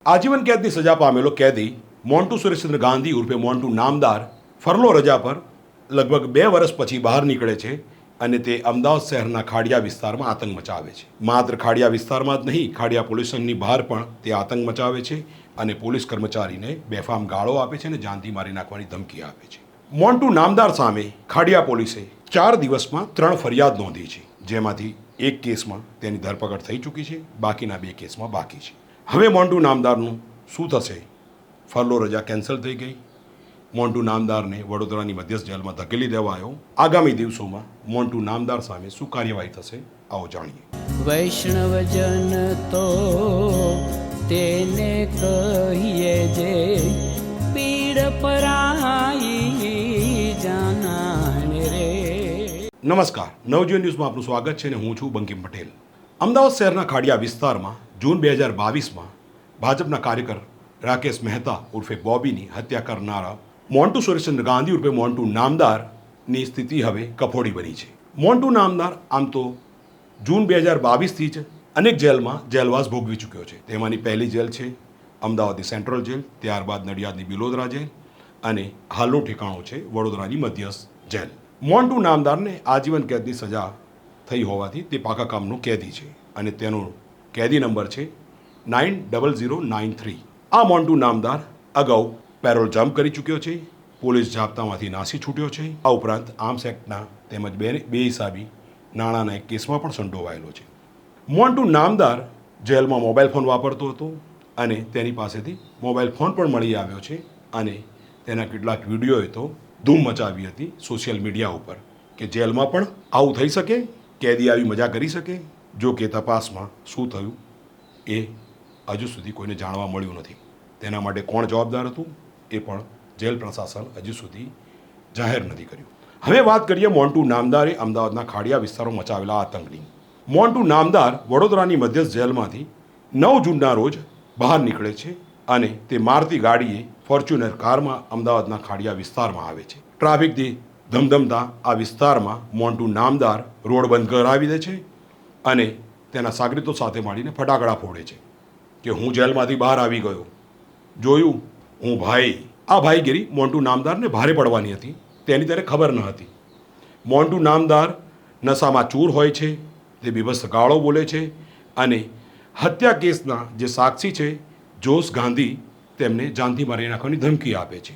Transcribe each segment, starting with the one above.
આજીવન કેદની સજા પામેલો કેદી મોન્ટુ સુરેશચંદ્ર ગાંધી ઉર્ફે મોન્ટુ નામદાર ફરલો રજા પર લગભગ 2 વર્ષ પછી બહાર નીકળે છે અને તે અમદાવાદ શહેરના ખાડિયા વિસ્તારમાં આતંક મચાવે છે. માત્ર ખાડિયા વિસ્તારમાં જ નહીં, ખાડિયા પોલીસ સ્ટેશનની બહાર પણ તે આતંક મચાવે છે અને પોલીસ કર્મચારીને બેફામ ગાળો આપે છે અને જાનથી મારી નાખવાની ધમકી આપે છે. મોન્ટુ નામદાર સામે ખાડિયા પોલીસે 4 દિવસમાં 3 ફરિયાદ નોંધી છે, જેમાંથી એક કેસમાં તેની ધરપકડ થઈ ચૂકી છે, બાકીના 2 કેસમાં બાકી છે. હવે મોન્ટુ નામદારનું શું થશે? ફરલો રજા કેન્સલ થઈ ગઈ. મોન્ટુ નામદારને વડોદરાની મધ્યસ્થ જેલમાં ધકેલી દેવાયો. આગામી દિવસોમાં મોન્ટુ નામદાર સામે શું કાર્યવાહી થશે, આવો જાણીએ. વૈષ્ણવજન તો તેને કહીએ જે પીડ પરાઈ જાનાને રે. નમસ્કાર, નવજીવન ન્યૂઝમાં આપનું સ્વાગત છે અને હું છું બંકિમ પટેલ. અમદાવાદ શહેરના ખાડિયા વિસ્તારમાં જૂન 2022માં ભાજપના કાર્યકર રાકેશ મહેતા ઉર્ફે બોબીની હત્યા કરનારા મોન્ટુ સુરેશચંદ્ર ગાંધી ઉર્ફે મોન્ટુ નામદારની સ્થિતિ હવે કફોડી બની છે. મોન્ટુ નામદાર આમ તો જૂન 2022થી જ અનેક જેલમાં જેલવાસ ભોગવી ચૂક્યો છે. તેમાંની પહેલી જેલ છે અમદાવાદની સેન્ટ્રલ જેલ, ત્યારબાદ નડિયાદની બિલોદરા જેલ અને હાલનું ઠેકાણું છે વડોદરાની મધ્યસ્થ જેલ. મોન્ટુ નામદારને આજીવન કેદની સજા થઈ હોવાથી તે પાકા કામનો કેદી છે અને તેનો કેદી નંબર છે 90093. આ મોન્ટુ નામદાર અગાઉ પેરોલ જમ્પ કરી ચૂક્યો છે, પોલીસ જાપ્તામાંથી નાસી છૂટ્યો છે. આ ઉપરાંત આર્મ્સ એક્ટના તેમજ બેહિસાબી નાણાંના એક કેસમાં પણ સંડોવાયેલો છે. મોન્ટુ નામદાર જેલમાં મોબાઈલ ફોન વાપરતો હતો અને તેની પાસેથી મોબાઈલ ફોન પણ મળી આવ્યો છે અને તેના કેટલાક વિડીયોએ તો ધૂમ મચાવી હતી સોશિયલ મીડિયા ઉપર કે જેલમાં પણ આવું થઈ શકે, કેદી આવી મજા કરી શકે. જો કે તપાસમાં શું થયું એ હજુ સુધી કોઈને જાણવા મળ્યું નથી. તેના માટે કોણ જવાબદાર હતું એ પણ જેલ પ્રશાસન હજુ સુધી જાહેર નથી કર્યું. હવે વાત કરીએ મોન્ટુ નામદારે અમદાવાદના ખાડિયા વિસ્તારમાં મચાવેલા આતંકની. મોન્ટુ નામદાર વડોદરાની મધ્યસ્થ જેલમાંથી 9 જૂનના રોજ બહાર નીકળે છે અને તે મારતી ગાડીએ ફોર્ચ્યુનર કારમાં અમદાવાદના ખાડિયા વિસ્તારમાં આવે છે. ટ્રાફિકથી ધમધમતા આ વિસ્તારમાં મોન્ટુ નામદાર રોડ બંધ કરાવી દે છે અને તેના સાગરીતો સાથે મળીને ફટાકડા ફોડે છે કે હું જેલમાંથી બહાર આવી ગયો, જોયું હું ભાઈ. આ ભાઈગીરી મોન્ટુ નામદારને ભારે પડવાની હતી, તેની ત્યારે ખબર ન હતી. મોન્ટુ નામદાર નશામાં ચૂર હોય છે, તે બીભત્સ ગાળો બોલે છે અને હત્યા કેસના જે સાક્ષી છે જોશ ગાંધી તેમને જાનથી મારી નાખવાની ધમકી આપે છે.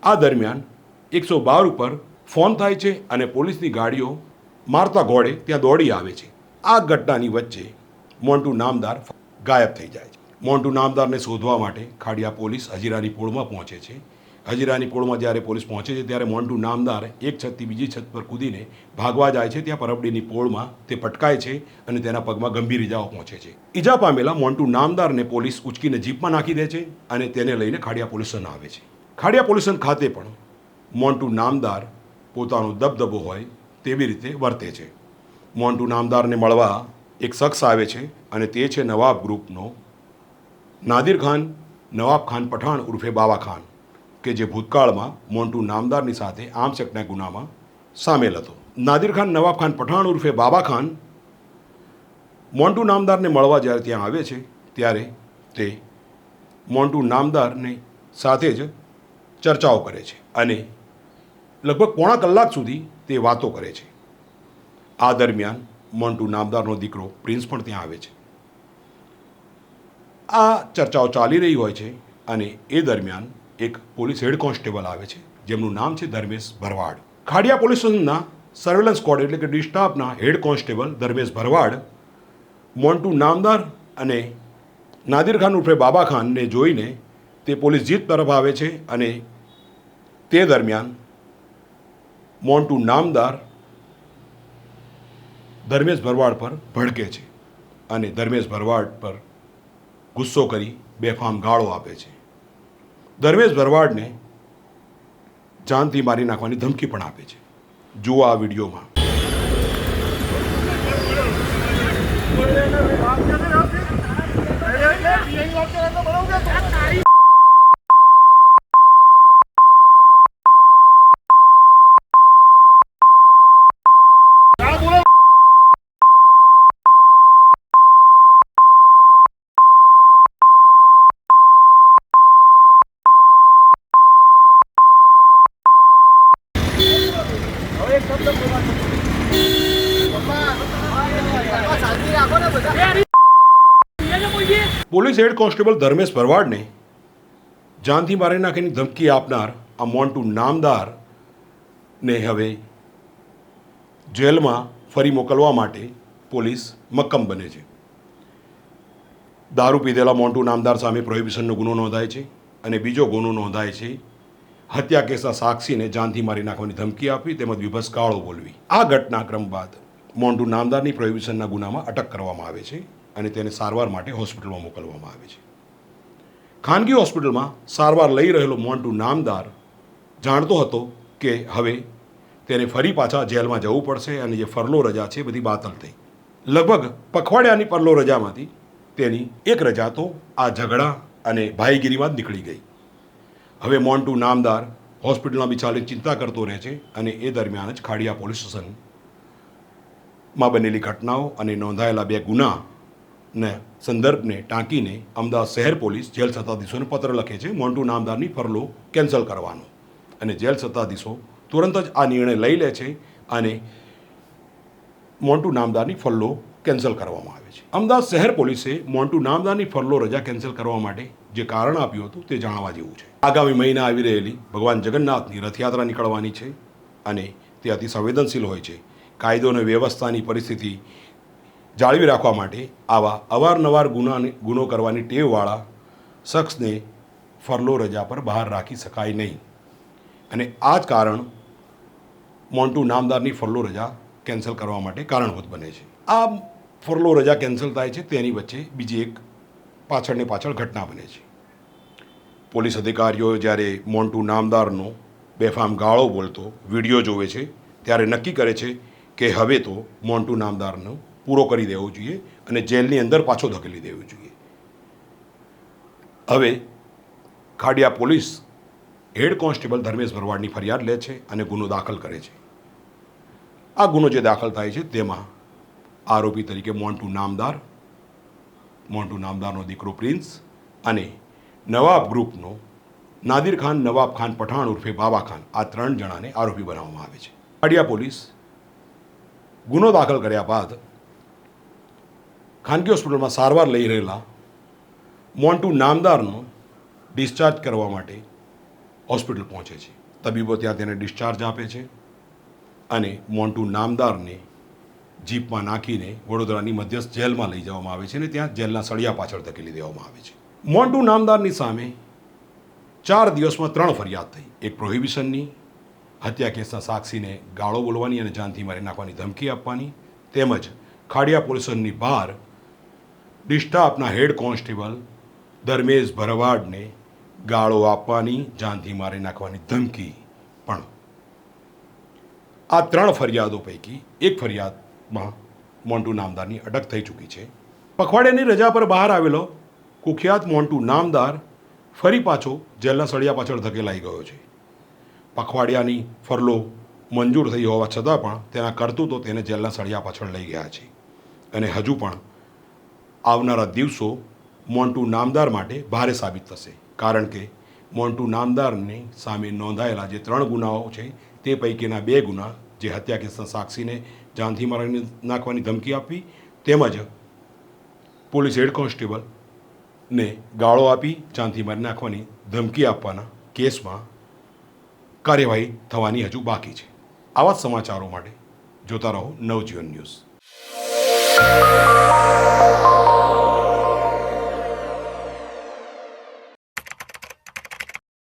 આ દરમિયાન 112 ઉપર ફોન થાય છે અને પોલીસની ગાડીઓ મારતા ઘોડે ત્યાં દોડી આવે છે. આ ઘટનાની વચ્ચે મોન્ટુ નામદાર ગાયબ થઈ જાય છે. મોન્ટુ નામદારને શોધવા માટે ખાડિયા પોલીસ હજીરાની પોળમાં પહોંચે છે. હજીરાની પોળમાં જ્યારે પોલીસ પહોંચે છે ત્યારે મોન્ટુ નામદાર એક છતથી બીજી છત પર કૂદીને ભાગવા જાય છે. ત્યાં પરબડીની પોળમાં તે પટકાય છે અને તેના પગમાં ગંભીર ઇજાઓ પહોંચે છે. ઇજા પામેલા મોન્ટુ નામદારને પોલીસ ઉચકીને જીપમાં નાખી દે છે અને તેને લઈને ખાડિયા પોલીસ સ્ટેશન આવે છે. ખાડિયા પોલીસ સ્ટેશન ખાતે પણ મોન્ટુ નામદાર પોતાનો દબદબો હોય તેવી રીતે વર્તે છે. મોન્ટુ નામદારને મળવા એક શખ્સ આવે છે અને તે છે નવાબ ગ્રુપનો નાદિર ખાન નવાબ ખાન પઠાણ ઉર્ફે બાવા ખાન, કે જે ભૂતકાળમાં મોન્ટુ નામદારની સાથે આર્મ્સ એક્ટના ગુનામાં સામેલ હતો. નાદિર ખાન નવાબ ખાન પઠાણ ઉર્ફે બાબા ખાન મોન્ટુ નામદારને મળવા જ્યારે ત્યાં આવે છે ત્યારે તે મોન્ટુ નામદારની સાથે જ ચર્ચાઓ કરે છે અને લગભગ પોણા કલાક સુધી તે વાતો કરે છે. આ દરમિયાન મોન્ટુ નામદારનો દીકરો પ્રિન્સ પણ ત્યાં આવે છે. આ ચર્ચાઓ ચાલી રહી હોય છે અને એ દરમિયાન એક પોલીસ હેડ કોન્સ્ટેબલ આવે છે જેમનું નામ છે ધર્મેશ ભરવાડ. ખાડિયા પોલીસ સ્ટેશનના સર્વેલન્સ સ્ક્વોડ એટલે કે ડી સ્ટાફના હેડ કોન્સ્ટેબલ ધર્મેશ ભરવાડ મોન્ટુ નામદાર અને નાદિર ખાન ઉર્ફે બાબા ખાનને જોઈને તે પોલીસ જીપ તરફ આવે છે અને તે દરમિયાન મોન્ટુ નામદાર ધર્મેશ ભરવાડ પર ભડકે છે અને ધર્મેશ ભરવાડ પર ગુસ્સો કરી બેફામ ગાળો આપે છે. ધર્મેશ ભરવાડને જાનથી મારી નાખવાની ધમકી પણ આપે છે. જુઓ આ વિડીયોમાં. પોલીસ હેડ કોન્સ્ટેબલ ધર્મેશ ભરવાડને જાનથી મારી નાખીની ધમકી આપનાર આ મોન્ટુ નામદારને હવે જેલમાં ફરી મોકલવા માટે પોલીસ મક્કમ બને છે. દારૂ પીધેલા મોન્ટુ નામદાર સામે પ્રોહિબિશનનો ગુનો નોંધાય છે અને બીજો ગુનો નોંધાય છે હત્યા કેસના સાક્ષીને જાનથી મારી નાખવાની ધમકી આપવી તેમજ વિભત્સ ગાળો બોલવી. આ ઘટનાક્રમ બાદ મોન્ટુ નામદારની પ્રોહિબિશનના ગુનામાં અટક કરવામાં આવે છે અને તેને સારવાર માટે હોસ્પિટલમાં મોકલવામાં આવે છે. ખાનગી હોસ્પિટલમાં સારવાર લઈ રહેલો મોન્ટુ નામદાર જાણતો હતો કે હવે તેને ફરી પાછા જેલમાં જવું પડશે અને જે ફરલો રજા છે બધી બાતલ થઈ. લગભગ પખવાડિયાની ફરલો રજામાંથી તેની એક રજા તો આ ઝઘડા અને ભાઈગીરીમાં જ નીકળી ગઈ. હવે મોન્ટુ નામદાર હોસ્પિટલમાં બિચારી ચિંતા કરતો રહે છે અને એ દરમિયાન જ ખાડિયા પોલીસ સ્ટેશનમાં બનેલી ઘટનાઓ અને નોંધાયેલા 2 ગુનાના સંદર્ભને ટાંકીને અમદાવાદ શહેર પોલીસ જેલ સત્તાધીશોને પત્ર લખે છે મોન્ટુ નામદારની ફરલો કેન્સલ કરવાનો. અને જેલ સત્તાધીશો તુરંત જ આ નિર્ણય લઈ લે છે અને મોન્ટુ નામદારની ફરલો કેન્સલ કરવામાં આવે છે. અમદાવાદ શહેર પોલીસે મોન્ટુ નામદારની ફરલો રજા કેન્સલ કરવા માટે જે કારણ આપ્યું હતું તે જાણવા જેવું છે. આગામી મહિને આવી રહેલી ભગવાન જગન્નાથની રથયાત્રા નીકળવાની છે અને તે અતિ સંવેદનશીલ હોય છે. કાયદો અને વ્યવસ્થાની પરિસ્થિતિ જાળવી રાખવા માટે આવા અવારનવાર ગુનો કરવાની ટેવવાળા શખ્સને ફરલો રજા પર બહાર રાખી શકાય નહીં અને આ જ કારણ મોન્ટુ નામદારની ફરલો રજા કેન્સલ કરવા માટે કારણભૂત બને છે. આ ફરલો રજા કેન્સલ થાય છે તેની વચ્ચે બીજી એક પાછળ ઘટના બને છે. પોલીસ અધિકારીઓ જ્યારે મોન્ટુ નામદારનો બેફામ ગાળો બોલતો વિડીયો જોવે છે ત્યારે નક્કી કરે છે કે હવે તો મોન્ટુ નામદારનો પૂરો કરી દેવો જોઈએ અને જેલની અંદર પાછો ધકેલી દેવો જોઈએ. હવે Khadiya police head constable Dharmesh ભરવાડની ફરિયાદ લે છે અને ગુનો દાખલ કરે છે. આ ગુનો જે દાખલ થાય છે તેમાં આરોપી તરીકે મોન્ટુ નામદારનો દીકરો પ્રિન્સ અને નવાબ ગ્રુપનો નાદિર ખાન, નવાબ ખાન પઠાણ ઉર્ફે બાબા ખાન, આ 3 જણાને આરોપી બનાવવામાં આવે છે. ખાડિયા પોલીસ ગુનો દાખલ કર્યા બાદ ખાનગી હોસ્પિટલમાં સારવાર લઈ રહેલા મોન્ટુ નામદારનો ડિસ્ચાર્જ કરવા માટે હોસ્પિટલ પહોંચે છે. તબીબો ત્યાં તેને ડિસ્ચાર્જ આપે છે અને મોન્ટુ નામદારને જીપમાં નાખીને વડોદરાની મધ્યસ્થ જેલમાં લઈ જવામાં આવે છે અને ત્યાં જેલના સળિયા પાછળ ધકેલી દેવામાં આવે છે. મોન્ટુ નામદારની સામે 4 દિવસમાં 3 ફરિયાદ થઈ. એક પ્રોહિબિશનની, હત્યા કેસના સાક્ષીને ગાળો બોલવાની અને જાનથી મારી નાખવાની ધમકી આપવાની, તેમજ ખાડિયા પોલીસ સ્ટેશનની બહાર ડિસ્ટાફના હેડ કોન્સ્ટેબલ ધર્મેશ ભરવાડને ગાળો આપવાની, જાનથી મારી નાખવાની ધમકી પણ. આ 3 ફરિયાદો પૈકી એક ફરિયાદમાં મોન્ટુ નામદારની અટક થઈ ચૂકી છે. પખવાડિયાની રજા પર બહાર આવેલો કુખ્યાત મોન્ટુ નામદાર ફરી પાછો જેલના સળિયા પાછળ ધકેલાઈ ગયો છે. પખવાડિયાની ફરલો મંજૂર થઈ હોવા છતાં પણ તેના કરતૂતો તેને જેલના સળિયા પાછળ લઈ ગયા છે અને હજુ પણ આવનારા દિવસો મોન્ટુ નામદાર માટે ભારે સાબિત થશે, કારણ કે મોન્ટુ નામદારની સામે નોંધાયેલા જે 3 ગુનાઓ છે તે પૈકીના 2 ગુના, જે હત્યા કેસના સાક્ષીને જાનથી મારી નાખવાની ધમકી આપવી તેમજ પોલીસ હેડ કોન્સ્ટેબલને ગાળો આપી જાનથી મારી નાખવાની ધમકી આપવાના કેસમાં કાર્યવાહી થવાની હજુ બાકી છે. આવા જ સમાચારો માટે જોતા રહો નવજીવન ન્યૂઝ.